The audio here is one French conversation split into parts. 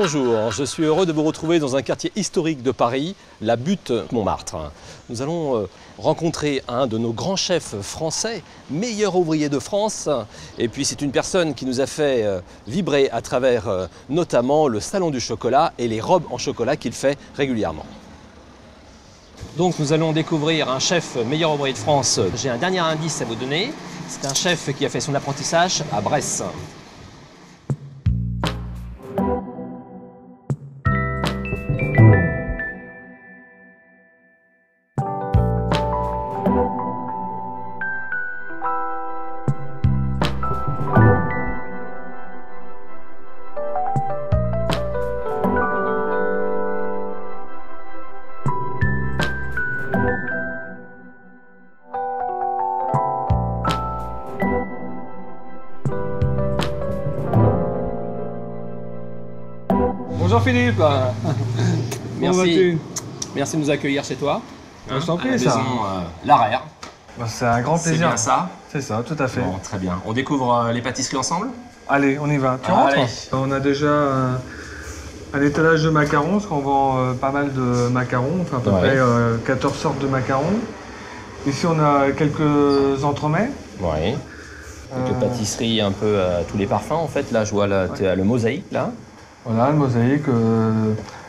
Bonjour, je suis heureux de vous retrouver dans un quartier historique de Paris, la Butte-Montmartre. Nous allons rencontrer un de nos grands chefs français, meilleur ouvrier de France. Et puis c'est une personne qui nous a fait vibrer à travers notamment le salon du chocolat et les robes en chocolat qu'il fait régulièrement. Donc nous allons découvrir un chef meilleur ouvrier de France. J'ai un dernier indice à vous donner. C'est un chef qui a fait son apprentissage à Bresse. Bonjour Philippe. Merci. Merci de nous accueillir chez toi. Je t'en prie, à la ça. maison L'Araire. C'est un grand C'est plaisir. bien ça. C'est ça, tout à fait. Bon, très bien. On découvre les pâtisseries ensemble? Allez, on y va. Tu rentres? Allez. On a déjà un étalage de macarons, parce qu'on vend pas mal de macarons, enfin à peu près 14 sortes de macarons. Ici, on a quelques entremets. Oui. Quelques pâtisseries un peu à tous les parfums en fait. Là, je vois le mosaïque là. Voilà, le mosaïque,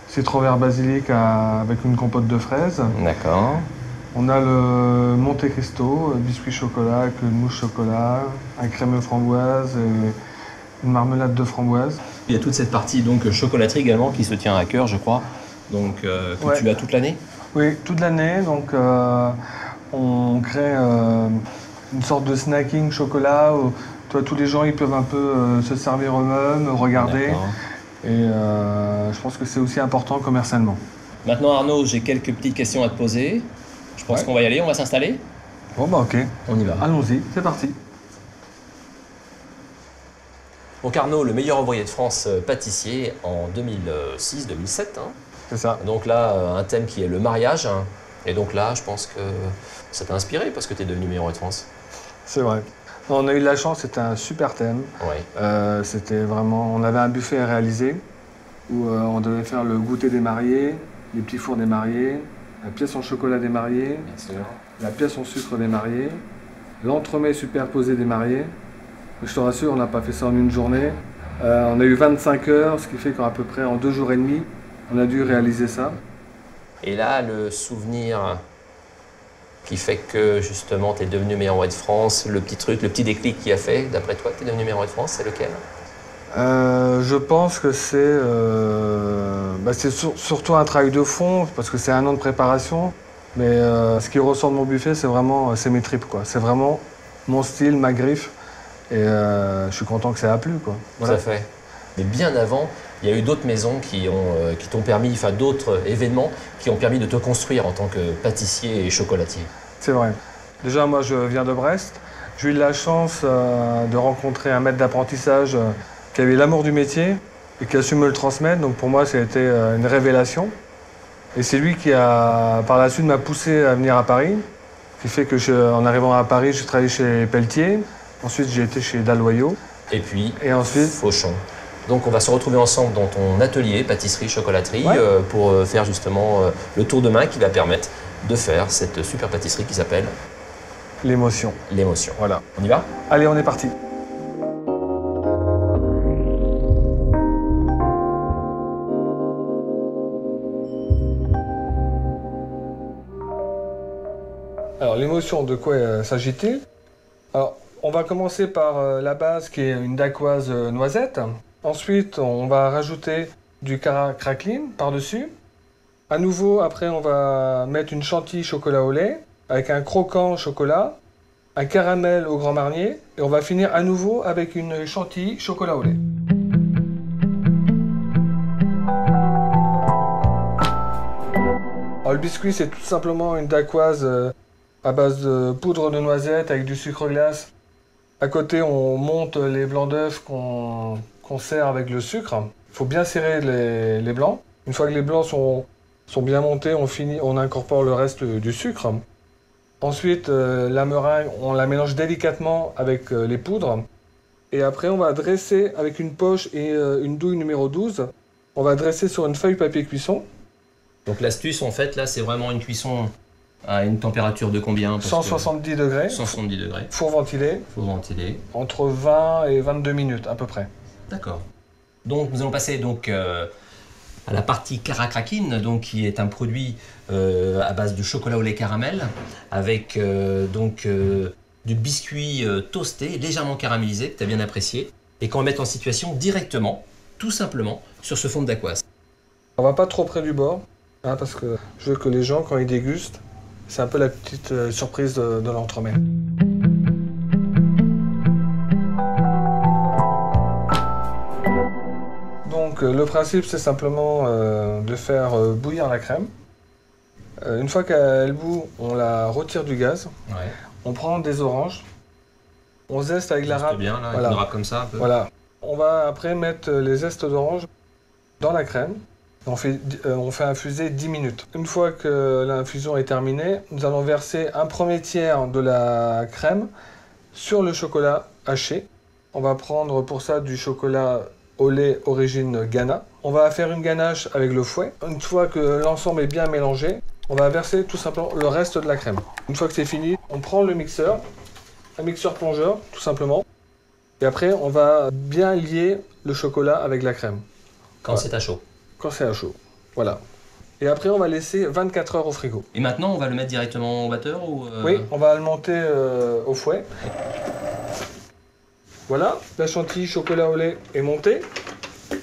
citron vert basilic avec une compote de fraises. D'accord. On a le Monte Cristo, biscuit chocolat avec une mousse chocolat, un crémeux framboise et une marmelade de framboise. Il y a toute cette partie donc chocolaterie également qui se tient à cœur, je crois. Donc que tu as toute l'année? Oui, toute l'année. Donc on crée une sorte de snacking chocolat où tous les gens ils peuvent un peu se servir eux-mêmes, regarder. Et je pense que c'est aussi important commercialement. Maintenant Arnaud, j'ai quelques petites questions à te poser. Je pense qu'on va y aller, on va s'installer. Bon bah ok. On y va. Allons-y, c'est parti. Donc Arnaud, le meilleur ouvrier de France pâtissier en 2006-2007. Hein. C'est ça. Donc là, un thème qui est le mariage. Hein. Et donc là, je pense que ça t'a inspiré parce que tu es devenu meilleur ouvrier de France. C'est vrai. On a eu de la chance, c'était un super thème. Ouais. C'était vraiment, on avait un buffet à réaliser où on devait faire le goûter des mariés, les petits fours des mariés, la pièce en chocolat des mariés, la pièce en sucre des mariés, l'entremet superposé des mariés. Je te rassure, on n'a pas fait ça en une journée. On a eu 25 heures, ce qui fait qu'à peu près en 2 jours et demi, on a dû réaliser ça. Et là, le souvenir qui fait que justement tu es devenu meilleur ouvrier de France, le petit truc, le petit déclic qui a fait, d'après toi, que tu es devenu meilleur ouvrier de France, c'est lequel? Je pense que c'est surtout un travail de fond, parce que c'est un an de préparation. Mais ce qui ressort de mon buffet, c'est mes tripes, quoi. C'est vraiment mon style, ma griffe. Et je suis content que ça a plu, quoi. Voilà. Tout à fait. Mais bien avant, il y a eu d'autres maisons qui t'ont permis, enfin d'autres événements qui ont permis de te construire en tant que pâtissier et chocolatier. C'est vrai. Déjà, moi, je viens de Brest. J'ai eu de la chance de rencontrer un maître d'apprentissage qui avait l'amour du métier et qui a su me le transmettre. Donc pour moi, ça a été une révélation. Et c'est lui qui, par la suite, m'a poussé à venir à Paris. Ce qui fait que, en arrivant à Paris, j'ai travaillé chez Pelletier. Ensuite, j'ai été chez Dalloyau. Et puis, ensuite, Fauchon. Donc on va se retrouver ensemble dans ton atelier pâtisserie-chocolaterie pour faire justement le tour de main qui va permettre de faire cette super pâtisserie qui s'appelle l'émotion. L'émotion. Voilà. On y va? Allez, on est parti. Alors l'émotion, de quoi s'agit-il? Alors, on va commencer par la base qui est une dacquoise noisette. Ensuite, on va rajouter du crackling par-dessus. À nouveau, après, on va mettre une chantilly chocolat au lait avec un croquant chocolat, un caramel au Grand Marnier et on va finir à nouveau avec une chantilly chocolat au lait. Alors, le biscuit, c'est tout simplement une dacquoise à base de poudre de noisette avec du sucre glace. À côté, on monte les blancs d'œufs qu'on sert avec le sucre. Il faut bien serrer les blancs. Une fois que les blancs sont bien montés, on incorpore le reste du sucre. Ensuite, la meringue, on la mélange délicatement avec les poudres. Et après, on va dresser avec une poche et une douille numéro 12 on va dresser sur une feuille papier cuisson. Donc l'astuce, en fait, là, c'est vraiment une cuisson à une température de combien? 170 degrés. 170 degrés. Four ventilé. Four ventilé. Entre 20 et 22 minutes à peu près. D'accord. Donc nous allons passer donc à la partie Karakrakine, donc qui est un produit à base de chocolat au lait caramel avec du biscuit toasté, légèrement caramélisé, que tu as bien apprécié, et qu'on va mettre en situation directement, tout simplement, sur ce fond de dacquoise. On va pas trop près du bord, hein, parce que je veux que les gens, quand ils dégustent, c'est un peu la petite surprise de l'entremet. Donc le principe, c'est simplement de faire bouillir la crème. Une fois qu'elle bout, on la retire du gaz. Ouais. On prend des oranges. On zeste avec la râpe. Bien, là, voilà. Avec une râpe comme ça, un peu. Voilà. On va après mettre les zestes d'orange dans la crème. On fait infuser 10 minutes. Une fois que l'infusion est terminée, nous allons verser un premier tiers de la crème sur le chocolat haché. On va prendre pour ça du chocolat au lait origine Ghana. On va faire une ganache avec le fouet. Une fois que l'ensemble est bien mélangé, on va verser tout simplement le reste de la crème. Une fois que c'est fini, on prend le mixeur, un mixeur plongeur tout simplement. Et après, on va bien lier le chocolat avec la crème. Quand c'est à chaud. Quand c'est à chaud, voilà. Et après, on va laisser 24 heures au frigo. Et maintenant, on va le mettre directement au batteur ou Oui, on va le monter au fouet. Voilà, la chantilly chocolat au lait est montée. Vous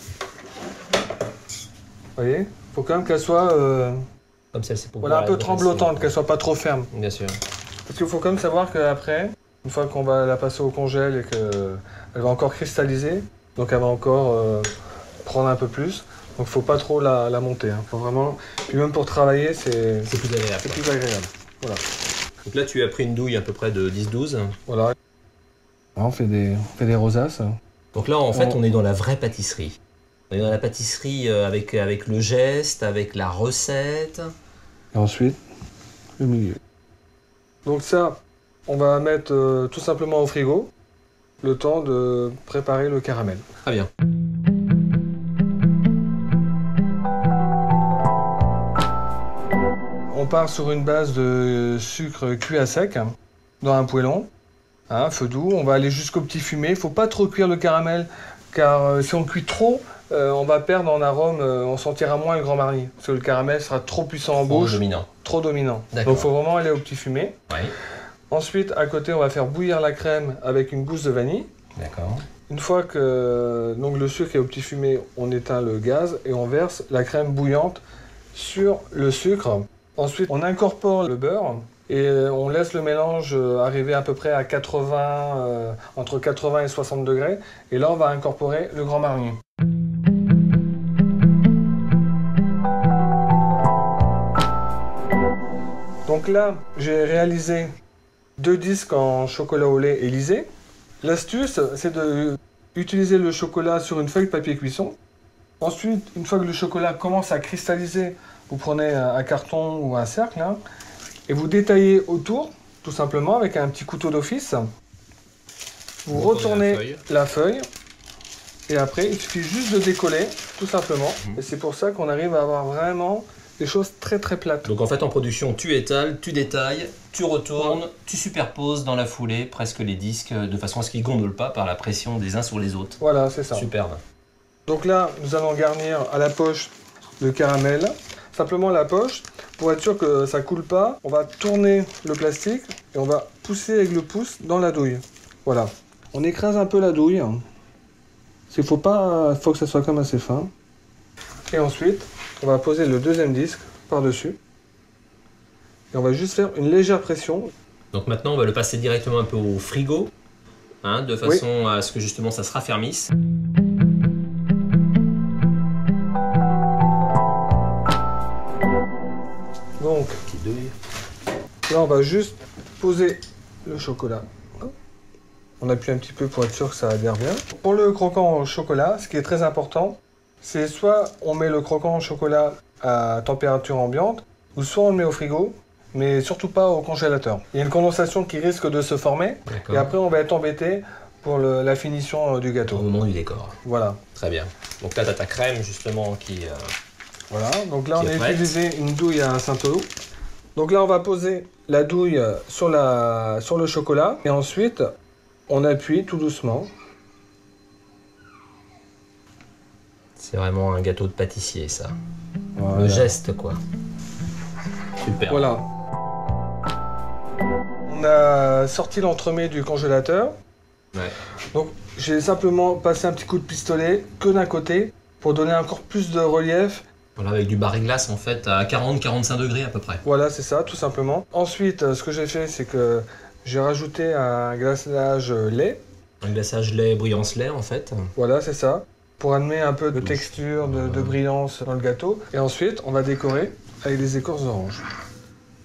voyez, il faut quand même qu'elle soit comme celle-ci pour voilà, un peu tremblotante, qu'elle soit pas trop ferme. Bien sûr. Parce qu'il faut quand même savoir qu'après, une fois qu'on va la passer au congèle et qu'elle va encore cristalliser, donc elle va encore prendre un peu plus. Donc il faut pas trop la monter. Hein. Faut vraiment... Puis même pour travailler, c'est plus agréable. C'est plus agréable. Voilà. Donc là, tu as pris une douille à peu près de 10-12. Voilà. On fait des rosaces. Donc là, en fait, on est dans la vraie pâtisserie. On est dans la pâtisserie avec le geste, avec la recette. Et ensuite, le milieu. Donc ça, on va mettre tout simplement au frigo, le temps de préparer le caramel. Très bien. On part sur une base de sucre cuit à sec dans un poêlon, hein, feu doux. On va aller jusqu'au petit fumé. Il ne faut pas trop cuire le caramel, car si on cuit trop, on va perdre en arôme, on sentira moins le Grand Marnier. Parce que le caramel sera trop puissant en bouche. Trop dominant. Donc il faut vraiment aller au petit fumé. Ouais. Ensuite, à côté, on va faire bouillir la crème avec une gousse de vanille. D'accord. Une fois que donc, le sucre est au petit fumé, on éteint le gaz et on verse la crème bouillante sur le sucre. Ensuite, on incorpore le beurre et on laisse le mélange arriver à peu près à 80, entre 80 et 60 degrés. Et là, on va incorporer le Grand Marnier. Donc là, j'ai réalisé 2 disques en chocolat au lait Élysée. L'astuce, c'est d'utiliser le chocolat sur une feuille de papier cuisson. Ensuite, une fois que le chocolat commence à cristalliser, vous prenez un carton ou un cercle hein, et vous détaillez autour, tout simplement, avec un petit couteau d'office. Vous retournez la feuille et après, il suffit juste de décoller, tout simplement. Et c'est pour ça qu'on arrive à avoir vraiment des choses très très plates. Donc en fait, en production, tu étales, tu détailles, tu retournes, tu superposes dans la foulée presque les disques de façon à ce qu'ils ne gondolent pas par la pression des uns sur les autres. Voilà, c'est ça. Superbe. Donc là, nous allons garnir à la poche le caramel. Simplement la poche, pour être sûr que ça ne coule pas, on va tourner le plastique et on va pousser avec le pouce dans la douille. Voilà. On écrase un peu la douille. Il faut que ça soit comme assez fin. Et ensuite, on va poser le deuxième disque par-dessus. Et on va juste faire une légère pression. Donc maintenant, on va le passer directement un peu au frigo, hein, de façon à ce que justement ça se raffermisse. Donc, là, on va juste poser le chocolat. On appuie un petit peu pour être sûr que ça adhère bien. Pour le croquant au chocolat, ce qui est très important, c'est soit on met le croquant au chocolat à température ambiante, ou soit on le met au frigo, mais surtout pas au congélateur. Il y a une condensation qui risque de se former, et après on va être embêté pour la finition du Au gâteau. moment du décor. Voilà. Très bien. Donc là, tu as ta crème justement qui... Voilà, donc là on Qui est a prête. utilisé une douille à Saint-Olo. Donc là on va poser la douille sur le chocolat et ensuite on appuie tout doucement. C'est vraiment un gâteau de pâtissier, ça. Voilà. Le geste, quoi. Super. Voilà. On a sorti l'entremets du congélateur. Ouais. Donc j'ai simplement passé un petit coup de pistolet que d'un côté pour donner encore plus de relief. Voilà, avec du baril-glace en fait à 40-45 degrés à peu près. Voilà, c'est ça, tout simplement. Ensuite, ce que j'ai fait, c'est que j'ai rajouté un glaçage lait. Un glaçage lait, brillance lait en fait. Voilà, c'est ça. Pour amener un peu de texture, de brillance dans le gâteau. Et ensuite, on va décorer avec des écorces d'orange.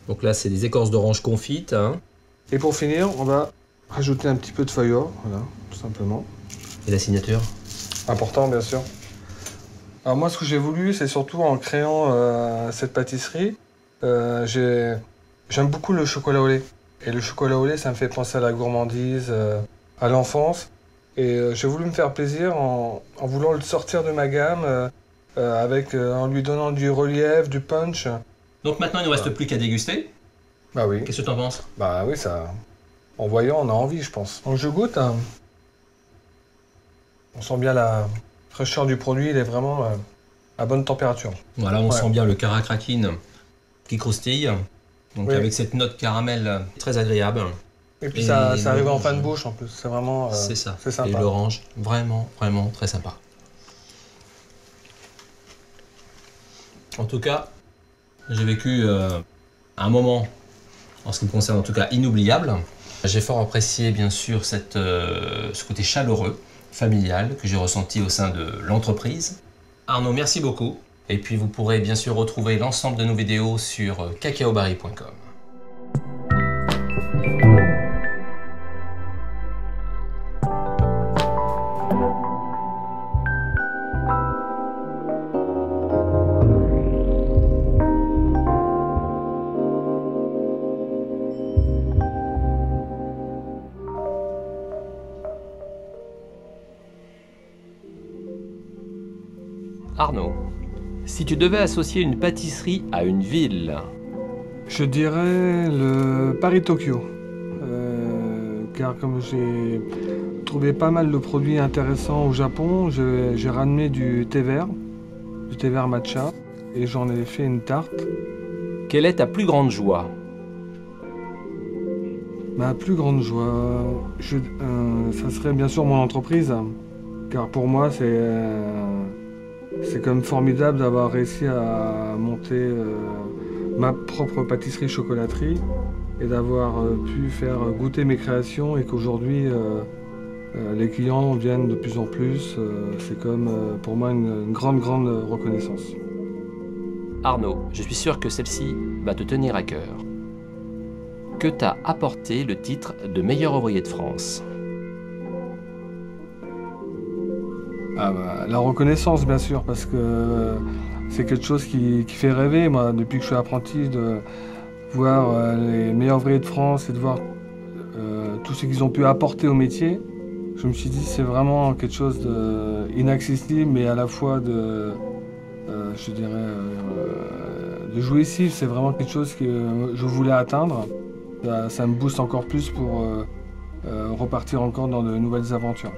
Donc là, c'est des écorces d'orange confites. Hein. Et pour finir, on va rajouter un petit peu de feuille or, voilà, tout simplement. Et la signature? Important, bien sûr. Alors moi, ce que j'ai voulu, c'est surtout en créant cette pâtisserie, j'aime beaucoup le chocolat au lait. Et le chocolat au lait, ça me fait penser à la gourmandise, à l'enfance. Et j'ai voulu me faire plaisir en voulant le sortir de ma gamme, en lui donnant du relief, du punch. Donc maintenant, il ne nous reste plus qu'à déguster. Bah oui. Qu'est-ce que tu en penses? Bah oui, ça. En voyant, on a envie, je pense. Donc je goûte. Hein. On sent bien la fraîcheur du produit, il est vraiment à bonne température. Voilà, on Ouais. sent bien le carakrakin qui croustille. Donc Oui. avec cette note caramel très agréable. Et puis Et ça arrive en l'orange. fin de bouche en plus. C'est vraiment. C'est ça. C'est Et sympa. l'orange, vraiment, vraiment très sympa. En tout cas, j'ai vécu un moment, en ce qui me concerne en tout cas, inoubliable. J'ai fort apprécié bien sûr ce côté chaleureux, familial, que j'ai ressenti au sein de l'entreprise. Arnaud, merci beaucoup. Et puis vous pourrez bien sûr retrouver l'ensemble de nos vidéos sur cacaobarry.com. Arnaud, si tu devais associer une pâtisserie à une ville, Je dirais le Paris-Tokyo. Car comme j'ai trouvé pas mal de produits intéressants au Japon, j'ai ramené du thé vert matcha, et j'en ai fait une tarte. quelle est ta plus grande joie? Ma plus grande joie, ça serait bien sûr mon entreprise, car pour moi c'est quand même formidable d'avoir réussi à monter ma propre pâtisserie-chocolaterie et d'avoir pu faire goûter mes créations et qu'aujourd'hui les clients viennent de plus en plus. C'est comme pour moi une grande reconnaissance. Arnaud, je suis sûr que celle-ci va te tenir à cœur. Que t'a apporté le titre de meilleur ouvrier de France? Ah bah, la reconnaissance, bien sûr, parce que c'est quelque chose qui fait rêver. Moi, depuis que je suis apprenti, de voir les meilleurs ouvriers de France et de voir tout ce qu'ils ont pu apporter au métier, je me suis dit c'est vraiment quelque chose d'inaccessible, mais à la fois de jouissif. C'est vraiment quelque chose que je voulais atteindre. Ça me booste encore plus pour repartir encore dans de nouvelles aventures.